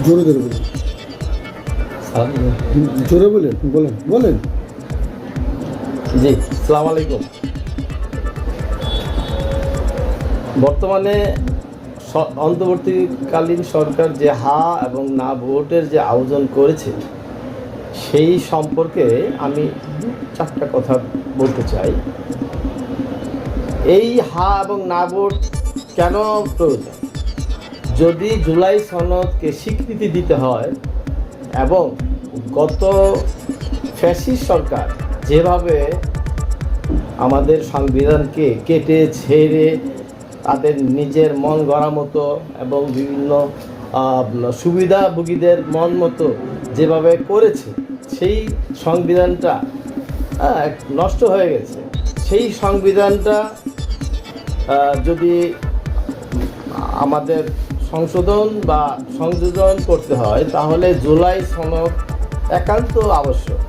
জোরে জোরে বলুন, জোরে বলেন, বলেন বলেন। জি, আসসালামু আলাইকুম। বর্তমানে অন্তর্বর্তীকালীন সরকার যে হা এবং না ভোটের যে আয়োজন করেছে সেই সম্পর্কে আমি চারটা কথা বলতে চাই। এই হা এবং না ভোট কেন প্রয়োজন? যদি জুলাই সনদকে স্বীকৃতি দিতে হয় এবং গত ফ্যাসিস্ট সরকার যেভাবে আমাদের সংবিধানকে কেটে ছেড়ে তাদের নিজের মন গড়া মতো এবং বিভিন্ন সুবিধাভোগীদের মন মতো যেভাবে করেছে, সেই সংবিধানটা নষ্ট হয়ে গেছে। সেই সংবিধানটা যদি আমাদের সংশোধন বা সংযোজন করতে হয় তাহলে জুলাই সনদ একান্ত আবশ্যক।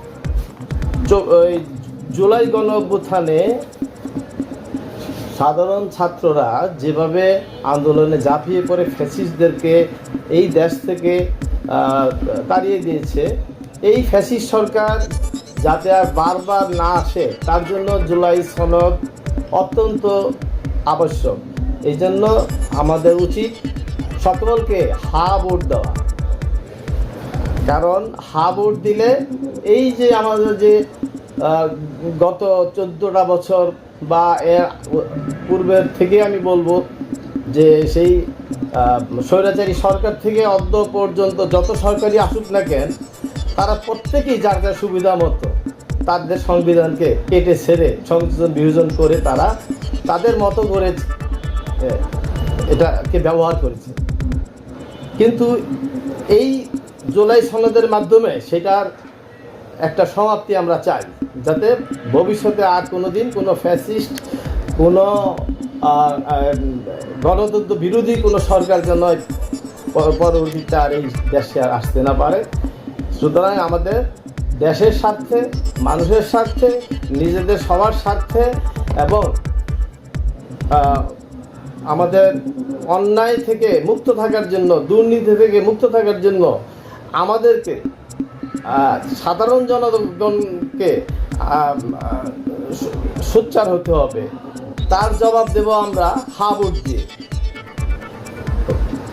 জুলাই গণ অভ্যুত্থানে সাধারণ ছাত্ররা যেভাবে আন্দোলনে ঝাঁপিয়ে পড়ে ফ্যাসিস্টদেরকে এই দেশ থেকে তাড়িয়ে দিয়েছে, এই ফ্যাসিস্ট সরকার যাতে আর বারবার না আসে তার জন্য জুলাই সনদ অত্যন্ত আবশ্যক। এই জন্য আমাদের উচিত সকলকে হা ভোট দেওয়া। কারণ হা ভোট দিলে এই যে আমাদের যে গত 14টা বছর বা এর পূর্বের থেকে আমি বলবো যে সেই স্বৈরাচারী সরকার থেকে অদ্য পর্যন্ত যত সরকারি আসুক না কেন, তারা প্রত্যেকেই যার যার সুবিধা মতো তাদের সংবিধানকে কেটে ছেড়ে সংযোজন বিয়োজন করে তারা তাদের মতো করে এটাকে ব্যবহার করেছে। কিন্তু এই জুলাই সনদের মাধ্যমে সেটার একটা সমাপ্তি আমরা চাই, যাতে ভবিষ্যতে আর কোনো দিন কোনো ফ্যাসিস্ট, কোনো গণতন্ত্র বিরোধী কোনো সরকার যেন পরবর্তীতে আর এই দেশে আর আসতে না পারে। সুতরাং আমাদের দেশের স্বার্থে, মানুষের স্বার্থে, নিজেদের সবার স্বার্থে এবং আমাদের অন্যায় থেকে মুক্ত থাকার জন্য, দুর্নীতি থেকে মুক্ত থাকার জন্য আমাদেরকে সাধারণ জনগণকে সোচ্চার হতে হবে। তার জবাব দেব আমরা হা ভোট দিয়ে।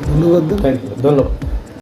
ধন্যবাদ। থ্যাংক ইউ, ধন্যবাদ।